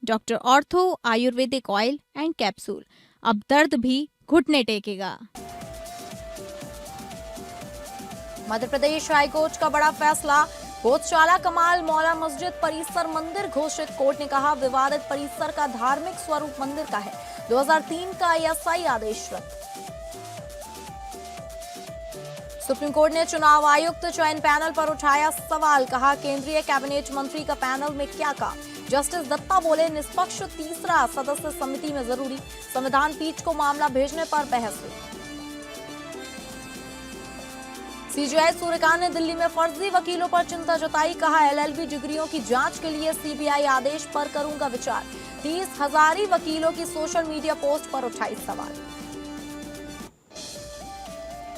Doctor ortho Ayurvedic oil and capsule, अब दर्द भी घुटने टेकेगा। मध्य प्रदेश हाईकोर्ट का बड़ा फैसला, गौशाला कमाल मौला मस्जिद परिसर मंदिर घोषित। कोर्ट ने कहा विवादित परिसर का धार्मिक स्वरूप मंदिर का है। 2003 का एएसआई आदेश रद्द। सुप्रीम कोर्ट ने चुनाव आयुक्त चयन पैनल पर उठाया सवाल, कहा केंद्रीय कैबिनेट मंत्री का पैनल में क्या काम। जस्टिस दत्ता बोले निष्पक्ष तीसरा सदस्य समिति में जरूरी। संविधान पीठ को मामला भेजने पर बहस हुई। सीजीआई सूर्यकांत ने दिल्ली में फर्जी वकीलों पर चिंता जताई, कहा एलएलबी डिग्रियों की जांच के लिए सीबीआई आदेश पर करूंगा विचार। 30,000 वकीलों की सोशल मीडिया पोस्ट पर उठाई सवाल।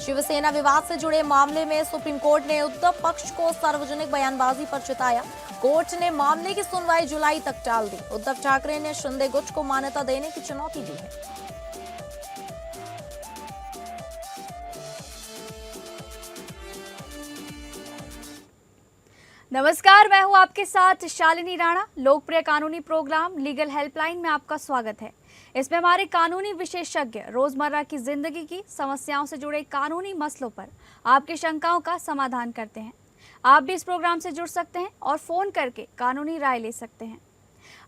शिवसेना विवाद से जुड़े मामले में सुप्रीम कोर्ट ने उद्धव पक्ष को सार्वजनिक बयानबाजी पर चिताया। कोर्ट ने मामले की सुनवाई जुलाई तक टाल दी। उद्धव ठाकरे ने शिंदे गुट को मान्यता देने की चुनौती दी है। नमस्कार, मैं हूं आपके साथ शालिनी राणा। लोकप्रिय कानूनी प्रोग्राम लीगल हेल्पलाइन में आपका स्वागत है। इसमें हमारे कानूनी विशेषज्ञ रोजमर्रा की जिंदगी की समस्याओं से जुड़े कानूनी मसलों पर आपकी शंकाओं का समाधान करते हैं। आप भी इस प्रोग्राम से जुड़ सकते हैं और फोन करके कानूनी राय ले सकते हैं।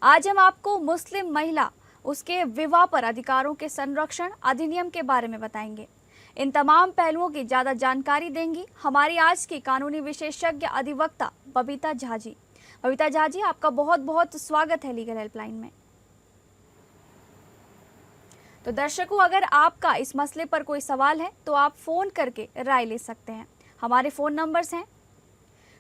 आज हम आपको मुस्लिम महिला उसके विवाह पर अधिकारों के संरक्षण अधिनियम के बारे में बताएंगे। इन तमाम पहलुओं की ज्यादा जानकारी देंगी हमारी आज की कानूनी विशेषज्ञ अधिवक्ता बबीता झा जी। बबीता झा जी, आपका बहुत बहुत स्वागत है लीगल हेल्पलाइन में। तो दर्शकों, अगर आपका इस मसले पर कोई सवाल है तो आप फोन करके राय ले सकते हैं। हमारे फोन नंबर्स हैं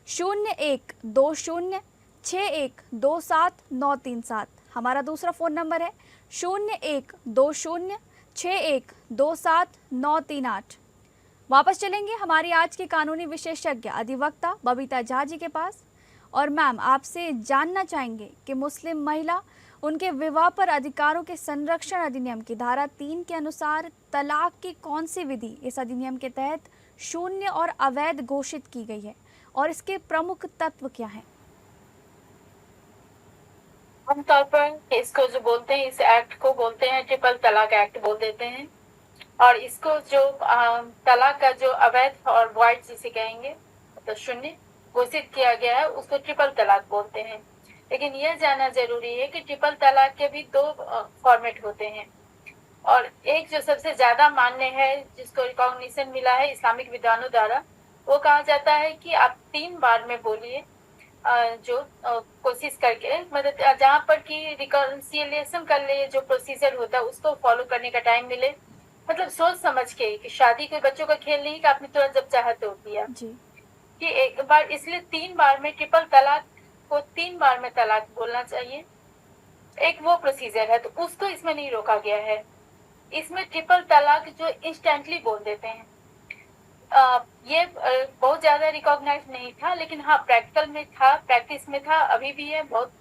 01206127 हमारा दूसरा फोन नंबर है 01206127 वापस चलेंगे हमारी आज की कानूनी विशेषज्ञ अधिवक्ता बबीता झा जी के पास। और मैम, आपसे जानना चाहेंगे कि मुस्लिम महिला उनके विवाह पर अधिकारों के संरक्षण अधिनियम की धारा 3 के अनुसार तलाक की कौन सी विधि इस अधिनियम के तहत शून्य और अवैध घोषित की गई है और इसके प्रमुख तत्व क्या हैं? आमतौर पर इसको जो बोलते हैं, इस एक्ट को बोलते हैं ट्रिपल तलाक एक्ट बोल देते हैं। और इसको जो तलाक का जो अवैध और वॉइड जिसे कहेंगे मतलब शून्य घोषित किया गया है उसको ट्रिपल तलाक बोलते हैं। लेकिन यह जानना जरूरी है कि ट्रिपल तलाक के भी 2 फॉर्मेट होते हैं। और एक जो सबसे ज्यादा मान्य है, जिसको रिकॉग्निशन मिला है इस्लामिक विद्वानों द्वारा, वो कहा जाता है कि आप 3 बार में बोलिए, जो कोशिश करके मतलब जहाँ पर कि रिकॉन्सिलिएशन कर ले, जो प्रोसीजर होता है उसको फॉलो करने का टाइम मिले। मतलब सोच समझ के कि शादी कोई बच्चों का खेल नहीं कि आपने तुरंत जब चाहा तो किया कि एक बार, इसलिए 3 बार में ट्रिपल तलाक को 3 बार में तलाक बोलना चाहिए। एक वो प्रोसीजर है, तो उसको इसमें नहीं रोका गया है। इसमें ट्रिपल तलाक जो इंस्टेंटली बोल देते हैं, ये बहुत ज्यादा रिकॉग्नाइज नहीं था, लेकिन हाँ प्रैक्टिकल में था, प्रैक्टिस में था, अभी भी है बहुत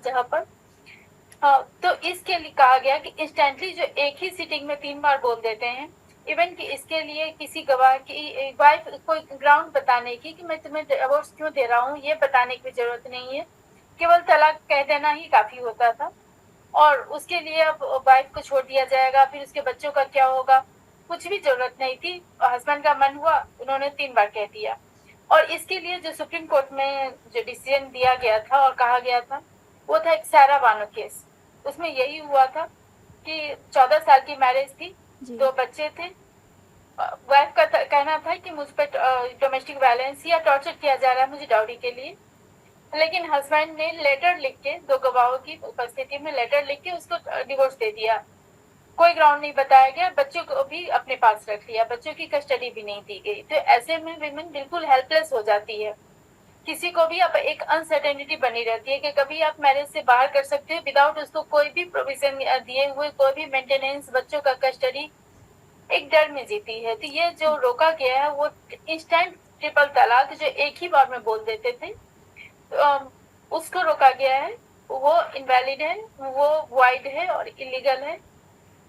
जगह पर। तो इसके लिए कहा गया कि इंस्टेंटली जो एक ही सिटिंग में 3 बार बोल देते हैं, इवन कि इसके लिए किसी गवाह की वाइफ कोई ग्राउंड बताने की कि मैं तुम्हें डिवोर्स क्यों दे रहा हूँ, ये बताने की जरूरत नहीं है, केवल तलाक कह देना ही काफी होता था। और उसके लिए अब वाइफ को छोड़ दिया जाएगा, फिर उसके बच्चों का क्या होगा, कुछ भी जरूरत नहीं थी। हस्बैंड का मन हुआ, उन्होंने 3 बार कह दिया। और इसके लिए जो सुप्रीम कोर्ट में जो डिसीजन दिया गया था और कहा गया था, वो था एक सारा बानो केस। उसमें यही हुआ था कि 14 साल की मैरिज थी, 2 बच्चे थे। वाइफ का कहना था कि मुझ पर डोमेस्टिक वायलेंस या टॉर्चर किया जा रहा है मुझे डाउरी के लिए। लेकिन हस्बैंड ने लेटर लिख के, 2 गवाहों की उपस्थिति में लेटर लिख के उसको डिवोर्स दे दिया। कोई ग्राउंड नहीं बताया गया, बच्चों को भी अपने पास रख लिया, बच्चों की कस्टडी भी नहीं दी गई। तो ऐसे में विमेन बिल्कुल हेल्पलेस हो जाती है। किसी को भी अब एक अनसर्टेनिटी बनी रहती है कि कभी आप मैरिज से बाहर कर सकते हो विदाउट उसको कोई भी प्रोविजन दिए हुए, कोई भी मेंटेनेंस, बच्चों का कस्टडी, एक डर में जीती है। तो ये जो रोका गया है वो इंस्टेंट ट्रिपल तलाक जो एक ही बार में बोल देते थे, उसको रोका गया है। वो इनवैलिड है, वो वॉइड है और इलीगल है।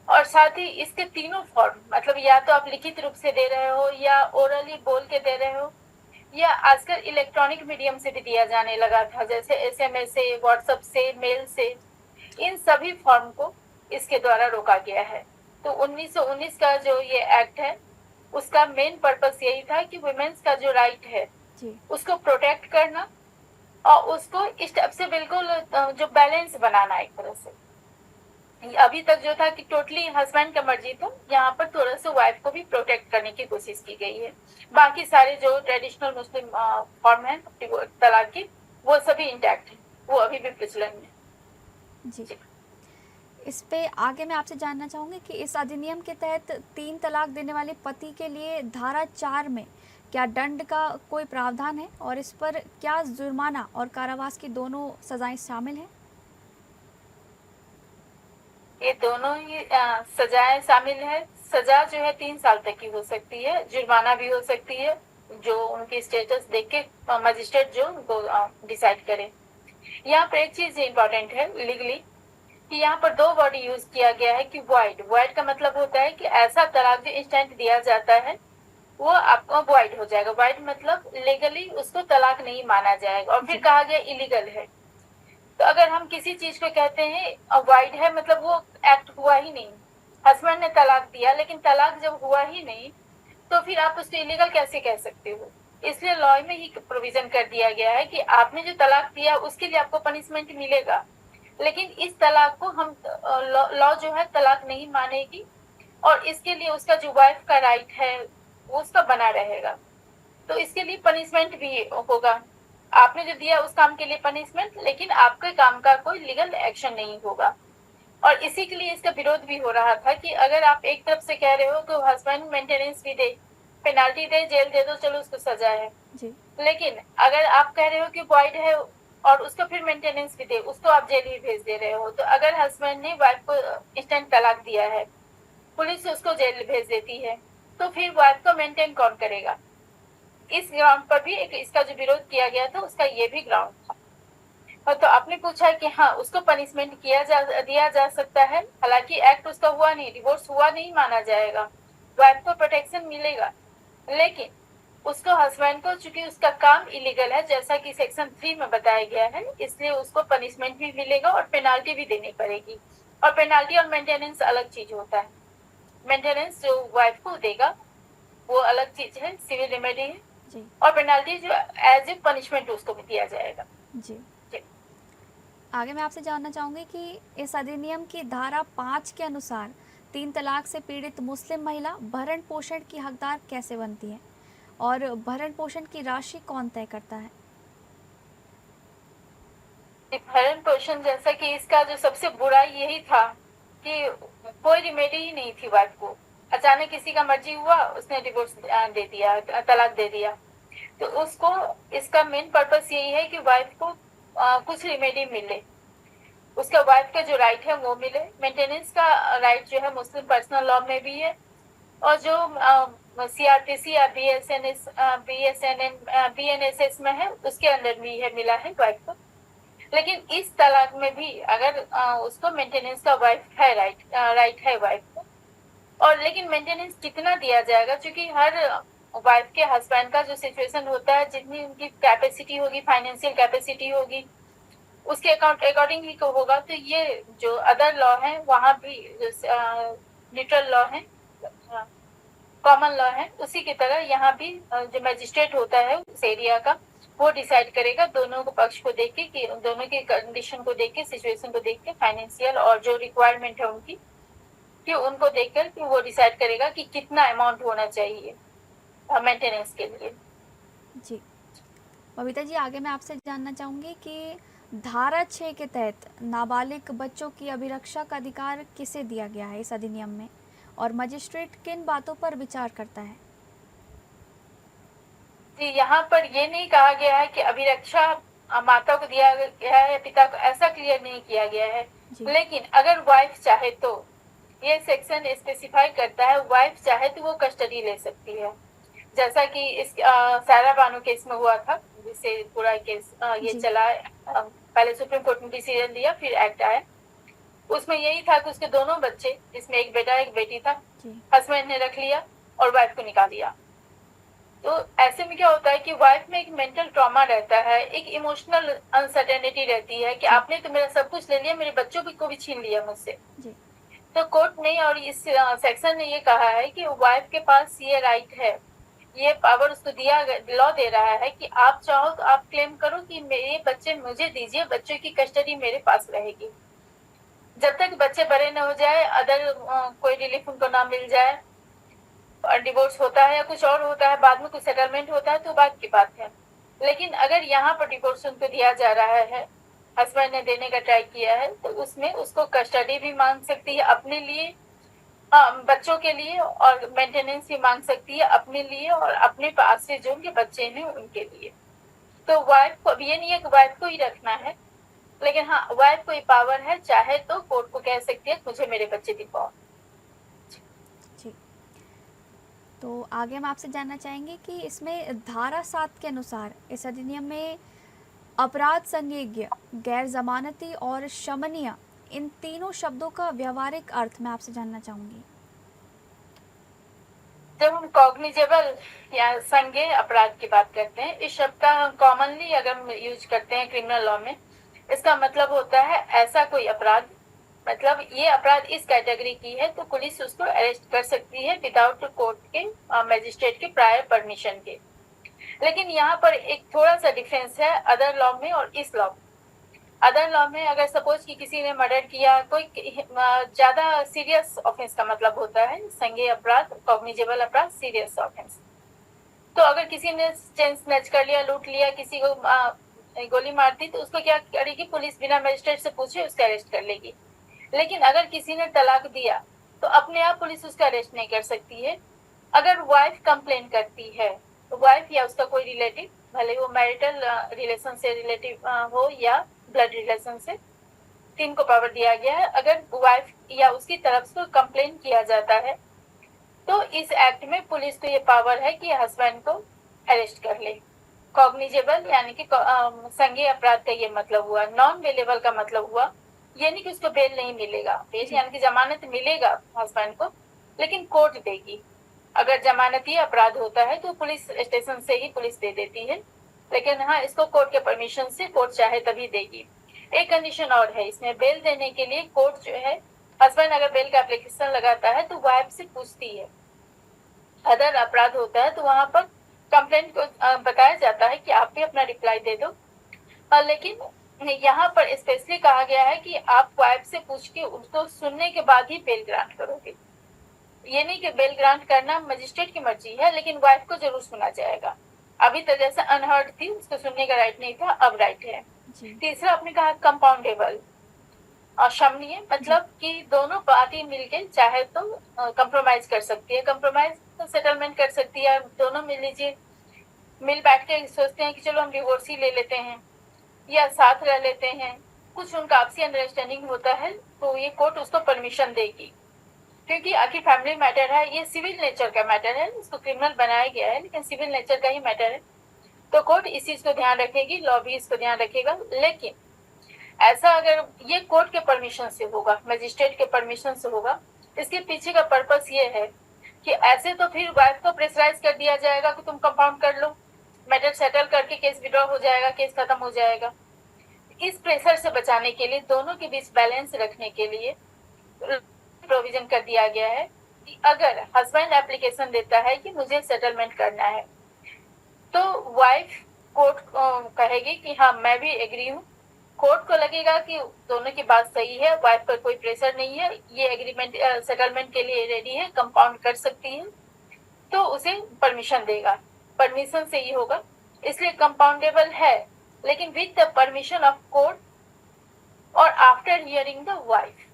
और साथ ही इसके तीनों फॉर्म, मतलब या तो आप लिखित रूप से दे रहे हो या ओरली बोल के दे रहे हो, या आजकल इलेक्ट्रॉनिक मीडियम से भी दिया जाने लगा था, जैसे SMS से, व्हाट्सएप से, मेल से। इन सभी फॉर्म को इसके द्वारा रोका गया है। तो 1919 का जो ये एक्ट है उसका मेन पर्पस यही था कि वुमेन्स का जो राइट है जी उसको प्रोटेक्ट करना और उसको इस टाइप से बिल्कुल जो बैलेंस बनाना एक तरह से। अभी तक जो था कि टोटली हस्बैंड का मर्जी था, यहाँ पर थोड़ा सा वाइफ को भी प्रोटेक्ट करने की कोशिश की गई है। बाकी सारे जो ट्रेडिशनल मुस्लिम फॉर्म है तलाक की वो सभी इंटैक्ट है, वो अभी भी प्रचलन में। जी इस पे आगे मैं आपसे जानना चाहूँगी कि इस अधिनियम के तहत 3 तलाक देने वाले पति के लिए धारा 4 में क्या दंड का कोई प्रावधान है और इस पर क्या जुर्माना और कारावास की दोनों सजाएं शामिल हैं? ये दोनों ही सजाएं शामिल है। सजा जो है 3 साल तक की हो सकती है, जुर्माना भी हो सकती है, जो उनकी स्टेटस देख के मजिस्ट्रेट जो उनको डिसाइड करे। यहाँ पर एक चीज इम्पोर्टेंट है लीगली कि यहाँ पर 2 वर्ड यूज किया गया है कि वॉइड का मतलब होता है कि ऐसा तलाक जो इंस्टेंट दिया जाता है वो आपको वॉइड हो जाएगा। वॉइड मतलब लीगली उसको तलाक नहीं माना जाएगा। और फिर कहा गया इलीगल है। तो अगर हम किसी चीज को कहते हैं वॉइड है मतलब वो एक्ट हुआ ही नहीं, हस्बैंड ने तलाक दिया लेकिन तलाक जब हुआ ही नहीं तो फिर आप उसको इलीगल कैसे कह सकते हो। इसलिए लॉ में ही प्रोविजन कर दिया गया है कि आपने जो तलाक दिया उसके लिए आपको पनिशमेंट मिलेगा, लेकिन इस तलाक को हम लॉ जो है तलाक नहीं मानेगी और इसके लिए उसका जो वाइफ का राइट है वो उसका बना रहेगा। तो इसके लिए पनिशमेंट भी होगा। आपने जो दिया उस काम के लिए पनिशमेंट, लेकिन आपके काम का कोई लीगल एक्शन नहीं होगा। और इसी के लिए इसका विरोध भी हो रहा था कि अगर आप एक तरफ से कह रहे हो तो हस्बैंड मेंटेनेंस भी दे, पेनाल्टी दे, जेल दे दो, चलो उसको सजा है जी लेकिन अगर आप कह रहे हो कि वॉइड है और उसको फिर मेंटेनेंस भी दे, उसको आप जेल ही भेज दे रहे हो। तो अगर हस्बैंड ने वाइफ को इंस्टेंट तलाक दिया है, पुलिस उसको जेल भेज देती है, तो फिर वाइफ को मेंटेन कौन करेगा। इस ग्राउंड पर भी एक इसका जो विरोध किया गया था उसका ये भी ग्राउंड था। और तो आपने पूछा कि हाँ उसको पनिशमेंट दिया जा सकता है, हालांकि एक्ट उसका हुआ नहीं, डिवोर्स हुआ नहीं माना जाएगा, वाइफ को प्रोटेक्शन मिलेगा, लेकिन उसको हस्बैंड को चूंकि उसका काम इलीगल है जैसा कि सेक्शन 3 में बताया गया है, इसलिए उसको पनिशमेंट भी मिलेगा और पेनाल्टी भी देनी पड़ेगी। और पेनाल्टी और मेंटेनेंस अलग चीज होता है। मेंटेनेंस जो वाइफ को देगा वो अलग चीज है, सिविल रेमेडी है, जी और पेनाल्टी जो एज ए पनिशमेंट उसको भी दिया जाएगा। जी जी। आगे मैं आपसे जानना चाहूँगी कि इस अधिनियम की धारा 5 के अनुसार 3 तलाक से पीड़ित मुस्लिम महिला भरण पोषण की हकदार कैसे बनती है और भरण पोषण की राशि कौन तय करता है? भरण पोषण जैसा कि इसका जो सबसे बुरा यही था कि कोई रिमेडी ही नहीं थी वाइफ को। अचानक किसी का मर्जी हुआ, उसने डिवोर्स दे दिया, तलाक दे दिया। तो उसको इसका मेन पर्पस यही है कि वाइफ को कुछ रिमेडी मिले, उसका वाइफ का जो राइट है वो मिले। मेंटेनेंस का राइट जो है मुस्लिम पर्सनल लॉ में भी है और जो CRPC या BNSS में है उसके अंदर भी है, मिला है वाइफ को। लेकिन इस तलाक में भी अगर उसको मेंटेनेंस का वाइफ है राइट है वाइफ को, और लेकिन मेंटेनेंस कितना दिया जाएगा, क्योंकि हर वाइफ के हस्बैंड का जो सिचुएशन होता है, जितनी उनकी कैपेसिटी होगी, फाइनेंशियल कैपेसिटी होगी, उसके अकॉर्डिंग ही होगा। तो ये जो अदर लॉ है वहाँ भी न्यूट्रल लॉ है, कॉमन लॉ है, उसी की तरह यहाँ भी जो मजिस्ट्रेट होता है उस एरिया का वो डिसाइड करेगा दोनों को पक्ष को देख के, कि दोनों की कंडीशन को देख के, सिचुएशन को देख के, फाइनेंशियल और जो रिक्वायरमेंट है उनकी, कि उनको देखकर कि वो डिसाइड करेगा कि कितना अमाउंट होना चाहिए मेंटेनेंस के लिए। जी बबीता जी, आगे मैं आपसे जानना चाहूँगी कि धारा 6 के तहत नाबालिग बच्चों की अभिरक्षा का अधिकार किसे दिया गया है इस अधिनियम में और मजिस्ट्रेट किन बातों पर विचार करता है? जी, यहाँ पर ये नहीं कहा गया है कि अभिरक्षा माता को दिया गया है, पिता को, ऐसा क्लियर नहीं किया गया है। लेकिन अगर वाइफ चाहे तो, ये सेक्शन स्पेसिफाई करता है, वाइफ चाहे तो वो कस्टडी ले सकती है, जैसा कि इस सारा बानो केस में हुआ था, जिससे पूरा केस ये चला। पहले सुप्रीम कोर्ट ने डिसीजन दिया, फिर एक्ट आया। उसमें यही था कि उसके दोनों बच्चे, जिसमें एक बेटा एक बेटी था, हस्बैंड ने रख लिया और वाइफ को निकाल दिया। तो ऐसे में क्या होता है कि वाइफ में एक मेंटल ट्रॉमा रहता है, एक इमोशनल अनसर्टेनिटी रहती है कि आपने तो मेरा सब कुछ ले लिया, मेरे बच्चों को भी छीन लिया मुझसे। जी तो कोर्ट ने और इस सेक्शन ने ये कहा है कि वाइफ के पास ये राइट है, ये पावर उसको दिया, लॉ दे रहा है कि आप चाहो तो आप क्लेम करो कि मेरे बच्चे मुझे दीजिए, बच्चों की कस्टडी मेरे पास रहेगी। जब तक बच्चे बड़े न हो जाए, अदर कोई रिलीफ उनको ना मिल जाए, और डिवोर्स होता है या कुछ और होता है, बाद में कुछ सेटलमेंट होता है तो बात की बात है। लेकिन अगर यहाँ पर डिवोर्स उनको दिया जा रहा है, हस्बैंड ने देने का ट्राई किया है, तो उसमें उसको कस्टडी भी मांग सकती है अपने लिए, बच्चों के लिए, और मेंटेनेंस भी मांग सकती है अपने लिए और अपने पास से जो उनके बच्चे हैं उनके लिए। तो वाइफ को, अब ये नहीं है कि वाइफ को ही रखना है, लेकिन हाँ, वाइफ को ये पावर है, चाहे तो कोर्ट को कह सकती है मुझे मेरे बच्चे दिलवाओ। जी। तो आगे हम आपसे जानना चाहेंगे कि इसमें धारा 7 के अनुसार इस अधिनियम में अपराध संज्ञेय, गैर जमानती और शमनीय, इन तीनों शब्दों का व्यवहारिक अर्थ मैं आपसे जानना चाहूंगी। जब हम कॉग्निजेबल या संज्ञेय अपराध की बात करते हैं, इस शब्द का कॉमनली अगर हम यूज करते हैं क्रिमिनल लॉ में, इसका मतलब होता है ऐसा कोई अपराध, मतलब ये अपराध इस कैटेगरी की है तो पुलिस उसको अरेस्ट कर सकती है विदाउट कोर्ट के, मजिस्ट्रेट के प्रायर परमिशन के। लेकिन यहाँ पर एक थोड़ा सा डिफरेंस है अदर लॉ में और इस लॉ में। अदर लॉ में अगर सपोज कि किसी ने मर्डर किया, कोई ज्यादा सीरियस ऑफेंस का मतलब होता है संज्ञेय अपराध, कॉग्निजेबल अपराध, सीरियस ऑफेंस। तो अगर किसी ने चेन स्नैच कर लिया, लूट लिया, किसी को गोली मार दी, तो उसको क्या करेगी पुलिस, बिना मजिस्ट्रेट से पूछे उसको अरेस्ट कर लेगी। लेकिन अगर किसी ने तलाक दिया तो अपने आप पुलिस उसका अरेस्ट नहीं कर सकती है। अगर वाइफ कंप्लेन करती है, तो वाइफ या उसका कोई रिलेटिव, भले वो मैरिटल रिलेशन से रिलेटिव हो या ब्लड रिलेशन से, तीन को पावर दिया गया है। अगर वाइफ या उसकी तरफ से कंप्लेन किया जाता है तो इस एक्ट में पुलिस को ये पावर है कि हस्बैंड को अरेस्ट कर ले। कॉग्निजेबल यानी कि संज्ञेय अपराध का ये मतलब हुआ। नॉन बेलेबल का मतलब हुआ ये नहीं कि उसको बेल नहीं मिलेगा, बेल यानी कि जमानत मिलेगा हस्बैंड को, लेकिन कोर्ट देगी। अगर जमानती अपराध होता है तो पुलिस स्टेशन से ही पुलिस दे देती है, लेकिन हाँ, इसको कोर्ट के परमिशन से कोर्ट चाहे तभी देगी। एक कंडीशन और है इसमें, बेल देने के लिए कोर्ट जो है, हस्बैंड अगर बेल का एप्लीकेशन लगाता है तो वाइफ से पूछती है। अदर अपराध होता है तो वहां पर कंप्लेंट को बताया जाता है कि आप भी अपना रिप्लाई दे दो, लेकिन यहाँ पर स्पेशली कहा गया है कि आप वाइफ से पूछ के उसको सुनने के बाद ही बेल ग्रांट करोगे। ये नहीं कि बेल ग्रांट करना मजिस्ट्रेट की मर्जी है, लेकिन वाइफ को जरूर सुना जाएगा। अभी तक जैसे अनहर्ड थी, उसको सुनने का राइट नहीं था, अब राइट है। तीसरा आपने कहा कंपाउंडेबल और शमनीय, मतलब कि दोनों पार्टी मिलकर चाहे तो कंप्रोमाइज कर सकती है, कंप्रोमाइज तो सेटलमेंट कर सकती है। दोनों मिल लीजिए, मिल बैठ के सोचते हैं कि चलो हम डिवोर्स ही ले लेते हैं या साथ रह लेते हैं, कुछ उनका आपसी अंडरस्टैंडिंग होता है तो ये कोर्ट उसको परमिशन देगी, क्योंकि आखिर फैमिली मैटर है, ये सिविल नेचर का मैटर है। इसको क्रिमिनल बनाया गया है लेकिन सिविल नेचर का ही मैटर है, तो कोर्ट इस चीज को ध्यान रखेगी, लॉ भी इसको ध्यान रखेगा। लेकिन ऐसा अगर ये कोर्ट के परमिशन से होगा, मजिस्ट्रेट के परमिशन से होगा, इसके पीछे का पर्पस ये है कि ऐसे तो फिर वाइफ को प्रेशराइज कर दिया जाएगा कि तुम कंपाउंड कर लो, मैटर सेटल करके केस विड्रॉ हो जाएगा, केस खत्म हो जाएगा। इस प्रेशर से बचाने के लिए, दोनों के बीच बैलेंस रखने के लिए प्रोविजन कर दिया गया है कि अगर हस्बैंड एप्लीकेशन देता है कि मुझे सेटलमेंट करना है, तो वाइफ कोर्ट कहेगी कि हाँ मैं भी एग्री हूँ। कोर्ट को लगेगा कि दोनों की बात सही है, वाइफ पर कोई प्रेशर नहीं है, ये एग्रीमेंट सेटलमेंट के लिए रेडी है, कंपाउंड कर सकती है, तो उसे परमिशन देगा। परमिशन से ही होगा, इसलिए कंपाउंडेबल है, लेकिन with the permission of court और आफ्टर हियरिंग द वाइफ।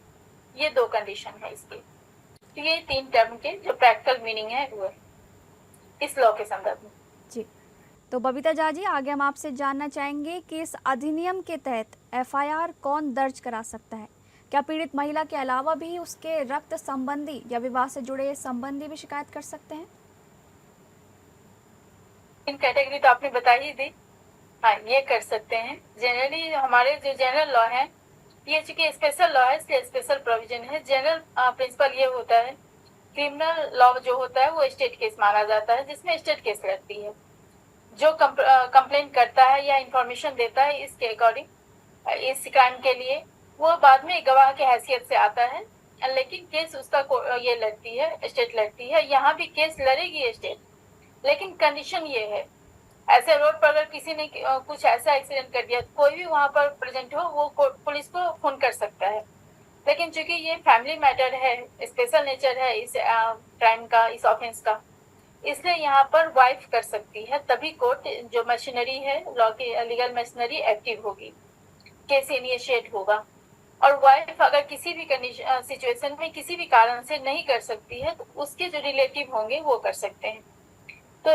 ये दो कंडीशन है इसके। तो ये तीन टर्म के जो प्रैक्टिकल मीनिंग है वो इस लॉ के संदर्भ में। जी, तो बबीता झा जी, आगे हम आपसे जानना चाहेंगे कि इस अधिनियम के तहत एफआईआर कौन दर्ज करा सकता है? क्या पीड़ित महिला के अलावा भी उसके रक्त संबंधी या विवाह से जुड़े संबंधी भी शिकायत कर सकते हैं? इन कैटेगरी तो आपने बता ही दी। हाँ, ये कर सकते हैं। जनरली हमारे जो जनरल लॉ है, ये चूंकि स्पेशल लॉ है इसलिए स्पेशल प्रोविजन है। जनरल प्रिंसिपल ये होता है क्रिमिनल लॉ जो होता है वो स्टेट केस माना जाता है, जिसमें स्टेट केस लगती है। जो कंप्लेंट करता है या इंफॉर्मेशन देता है इसके अकॉर्डिंग इस क्राइम के लिए, वो बाद में गवाह की हैसियत से आता है, लेकिन केस उसका ये लड़ती है, स्टेट लड़ती है। यहाँ भी केस लड़ेगी स्टेट, लेकिन कंडीशन ये है, ऐसे रोड पर अगर किसी ने कुछ ऐसा एक्सीडेंट कर दिया, कोई भी वहां पर प्रेजेंट हो, वो पुलिस को फोन कर सकता है। लेकिन चूंकि ये फैमिली मैटर है, स्पेशल नेचर है इस क्राइम का, इस ऑफेंस का, इसलिए यहाँ पर वाइफ कर सकती है, तभी कोर्ट जो मशीनरी है, लॉ की लीगल मशीनरी एक्टिव होगी, केस इनिशिएट होगा। और वाइफ अगर किसी भी सिचुएशन में किसी भी कारण से नहीं कर सकती है, तो उसके जो रिलेटिव होंगे वो कर सकते हैं। तो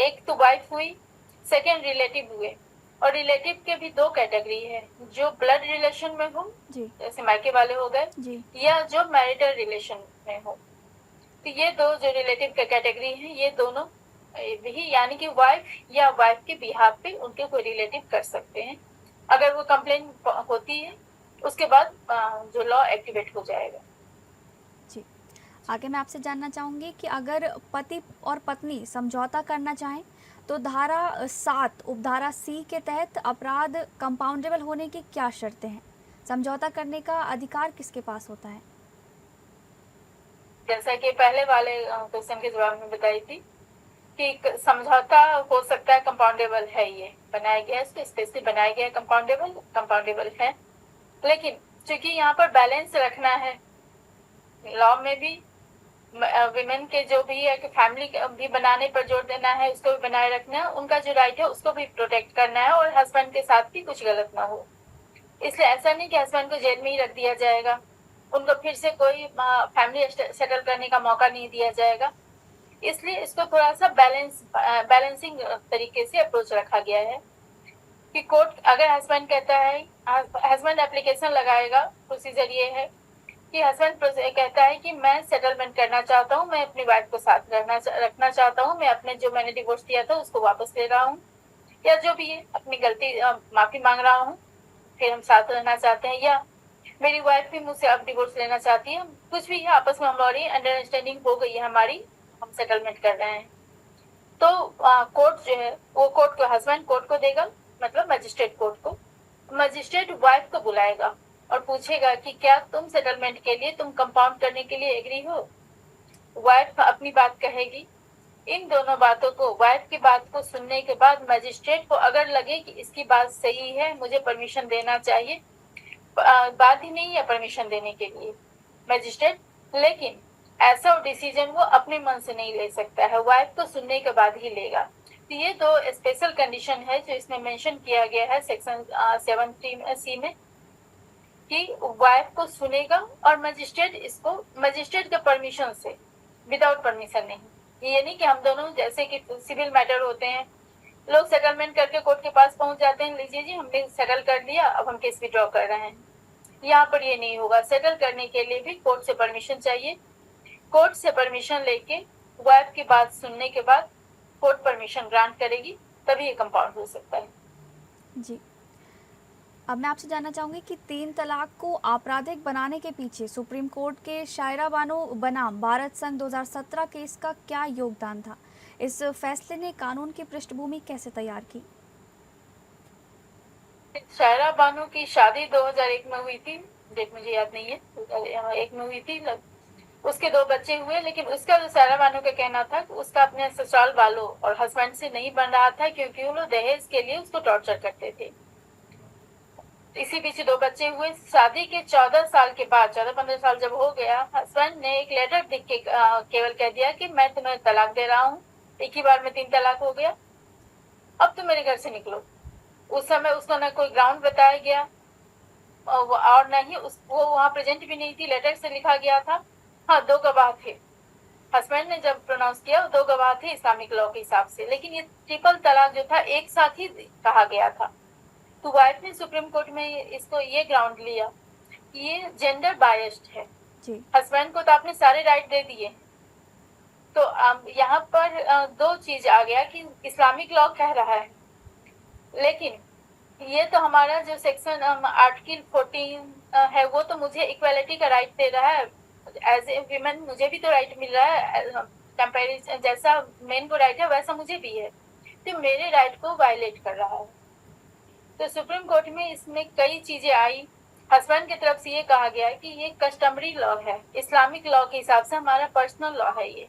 एक तो वाइफ हुई, सेकेंड रिलेटिव हुए। और रिलेटिव के भी दो कैटेगरी है, जो ब्लड रिलेशन में हो, जैसे मायके वाले हो गए, या जो मैरिटल रिलेशन में हो। तो ये दो जो रिलेटिव के कैटेगरी हैं, ये दोनों भी, यानी कि वाइफ या वाइफ के बिहाफ पे उनके कोई रिलेटिव कर सकते हैं। अगर वो कंप्लेन होती है, उसके बाद जो लॉ एक्टिवेट हो जाएगा। जी, आगे मैं आपसे जानना चाहूँगी कि अगर पति और पत्नी समझौता करना चाहें तो धारा 7 उपधारा सी के तहत अपराध कंपाउंडेबल होने की क्या शर्तें हैं? समझौता करने का अधिकार किसके पास होता है? जैसा कि पहले वाले क्वेश्चन के जवाब में बताई थी कि समझौता हो सकता है, कंपाउंडेबल है, ये बनाया गया है, इसको स्पेशली बनाया गया है, कंपाउंडेबल है। लेकिन चूंकि यहाँ पर बैलेंस रखना है, लॉ में भी विमेन के जो भी है कि फैमिली भी बनाने पर जोर देना है, उसको भी बनाए रखना है, उनका जो राइट है उसको भी प्रोटेक्ट करना है, और हस्बैंड के साथ भी कुछ गलत ना हो। इसलिए ऐसा नहीं कि हस्बैंड को जेल में ही रख दिया जाएगा, उनको फिर से कोई फैमिली सेटल करने का मौका नहीं दिया जाएगा। इसलिए इसको थोड़ा सा बैलेंसिंग तरीके से अप्रोच रखा गया है कि कोर्ट अगर हस्बैंड कहता है, हस्बैंड एप्लीकेशन लगाएगा, प्रोसीजर ये है कि हस्बैंड कहता है कि मैं सेटलमेंट करना चाहता हूँ, मैं अपनी वाइफ को साथ रखना चाहता हूँ, मैं अपने जो मैंने डिवोर्स दिया था उसको वापस ले रहा हूँ, या जो भी है अपनी गलती माफी मांग रहा हूँ, फिर हम साथ रहना चाहते हैं, या मेरी वाइफ भी मुझसे अब डिवोर्स लेना चाहती है, कुछ भी है, आपस में हमारी अंडरस्टैंडिंग हो गई है हमारी, हम सेटलमेंट कर रहे हैं। तो कोर्ट जो है वो कोर्ट को, हस्बैंड कोर्ट को देगा, मतलब मजिस्ट्रेट कोर्ट को, मजिस्ट्रेट वाइफ को बुलाएगा और पूछेगा कि क्या तुम सेटलमेंट के लिए, तुम कंपाउंड करने के लिए एग्री हो। वाइफ अपनी बात कहेगी। इन दोनों बातों को, वाइफ की बात को सुनने के बाद मजिस्ट्रेट को अगर लगे कि इसकी बात सही है, मुझे परमिशन देना चाहिए, बात ही नहीं है परमिशन देने के लिए मजिस्ट्रेट, लेकिन ऐसा डिसीजन वो अपने मन से नहीं ले सकता है, वाइफ को सुनने के बाद ही लेगा। तो ये दो स्पेशल कंडीशन है जो इसमें मेंशन किया गया है सेक्शन 7(3)(c) में, कि वाइफ को सुनेगा और मजिस्ट्रेट के परमिशन से, विदाउट परमिशन नहीं। ये नहीं कि हम दोनों, जैसे कि सिविल मैटर होते हैं, लोग सेटलमेंट करके कोर्ट के पास पहुंच जाते हैं, लीजिए जी हमने सेटल कर लिया, अब हम केस विड्रॉ कर रहे हैं। यहाँ पर ये नहीं होगा, सेटल करने के लिए भी कोर्ट से परमिशन चाहिए। कोर्ट से परमिशन लेके वाइफ की बात सुनने के बाद कोर्ट परमिशन ग्रांट करेगी, तभी ये कंपाउंड हो सकता है। जी, अब मैं आपसे जानना चाहूँगी कि 3 तलाक को आपराधिक बनाने के पीछे सुप्रीम कोर्ट के शायरा बानो बनाम भारत संघ 2017 केस का क्या योगदान था? इस फैसले ने कानून की पृष्ठभूमि कैसे तैयार की? शायरा बानो की शादी 2001 में हुई थी, डेट मुझे याद नहीं है, 2001 में हुई थी। उसके 2 बच्चे हुए, लेकिन उसका जो शायरा बानो का कहना था कि उसका अपने ससुराल वालों और हस्बैंड से नहीं बन रहा था, क्योंकि वो लोग दहेज के लिए उसको टॉर्चर करते थे। इसी बीच 2 बच्चे हुए। शादी के 14 साल के बाद, 14-15 साल जब हो गया, हस्बैंड ने एक लेटर लिख के केवल कह दिया कि मैं तुम्हें तलाक दे रहा हूँ, एक ही बार में 3 तलाक हो गया, अब तुम मेरे घर से निकलो। उस समय उसको न कोई ग्राउंड बताया गया और न ही वो वहाँ प्रेजेंट भी नहीं थी, लेटर से लिखा गया था। हाँ, 2 गवाह थे, हस्बैंड ने जब प्रोनाउंस किया 2 गवाह थे इस्लामिक लॉ के हिसाब से, लेकिन ये ट्रिपल तलाक जो था एक साथ ही कहा गया था। तो वाइफ ने सुप्रीम कोर्ट में इसको ये ग्राउंड लिया कि ये जेंडर बायस्ड है, हस्बैंड को तो आपने सारे राइट दे दिए। तो यहाँ पर 2 चीज आ गया कि इस्लामिक लॉ कह रहा है, लेकिन ये तो हमारा जो सेक्शन आर्टिकल 14 है वो तो मुझे इक्वालिटी का राइट दे रहा है, एज ए वीमेन मुझे भी तो राइट मिल रहा है, कंपैरिजन जैसा मेन को राइट है वैसा मुझे भी है, तो मेरे राइट को वायलेट कर रहा है। तो सुप्रीम कोर्ट में इसमें कई चीजें आई। हस्बैंड की तरफ से ये कहा गया है कि ये कस्टमरी लॉ है, इस्लामिक लॉ के हिसाब से हमारा पर्सनल लॉ है ये,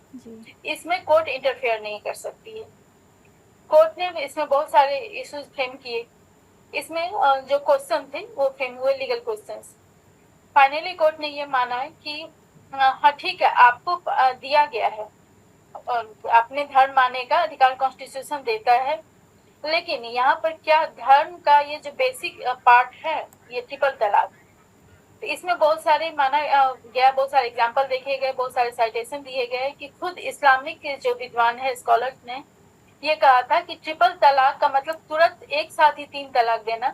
इसमें कोर्ट इंटरफेयर नहीं कर सकती है। कोर्ट ने इसमें बहुत सारे इश्यूज फ्रेम किए, इसमें जो क्वेश्चन थे वो फ्रेम हुए लीगल क्वेश्चंस। फाइनली कोर्ट ने ये माना है कि हाँ ठीक है, आपको दिया गया है और अपने धर्म मानने का अधिकार कॉन्स्टिट्यूशन देता है, लेकिन यहाँ पर क्या धर्म का ये जो बेसिक पार्ट है ये ट्रिपल तलाक, तो इसमें बहुत सारे माना गया, बहुत सारे एग्जांपल देखे गए, बहुत सारे साइटेशन दिए गए कि खुद इस्लामिक के जो विद्वान है स्कॉलर्स ने ये कहा था कि ट्रिपल तलाक का मतलब तुरंत एक साथ ही 3 तलाक देना,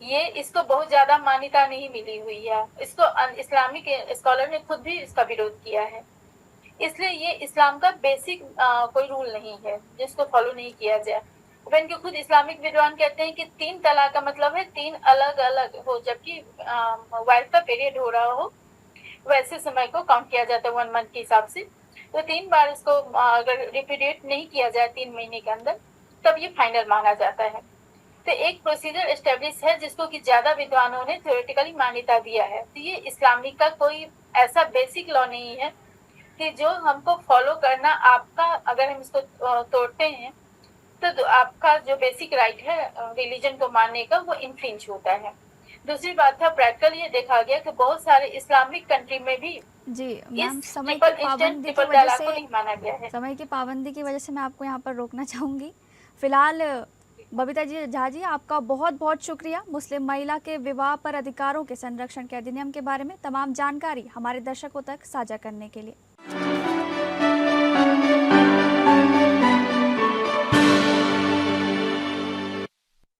ये इसको बहुत ज्यादा मान्यता नहीं मिली हुई है। इसको इस्लामिक स्कॉलर ने खुद भी इसका विरोध किया है, इसलिए ये इस्लाम का बेसिक कोई रूल नहीं है जिसको फॉलो नहीं किया जाए। इवन कि खुद इस्लामिक विद्वान कहते हैं कि 3 तलाक का मतलब है 3 अलग अलग हो, जबकि वाइफ का पीरियड हो रहा हो वैसे समय को काउंट किया जाता है 1 मंथ के हिसाब से। तो 3 बार इसको अगर रिपीटेट नहीं किया जाए 3 महीने के अंदर तब ये फाइनल माना जाता है। तो एक प्रोसीजर एस्टेब्लिश है जिसको कि ज्यादा विद्वानों ने थ्योरेटिकली मान्यता दिया है। तो ये इस्लामिक का कोई ऐसा बेसिक लॉ नहीं है कि जो हमको फॉलो करना, आपका अगर हम इसको तोड़ते हैं तो आपका जो बेसिक राइट है रिलीजन को मानने का वो इन्फ्रिंज होता है। दूसरी बात था प्रैक्टिकल ये देखा गया कि बहुत सारे इस्लामिक कंट्री में भी जी मैम, इस समय की ट्रिपल पाबंदी की ट्रिपल वजह तलाक को से नहीं माना गया है। समय की पाबंदी की वजह से मैं आपको यहाँ पर रोकना चाहूँगी। फिलहाल बबीता जी झा जी, आपका बहुत बहुत शुक्रिया मुस्लिम महिला के विवाह पर अधिकारों के संरक्षण के अधिनियम के बारे में तमाम जानकारी हमारे दर्शकों तक साझा करने के लिए।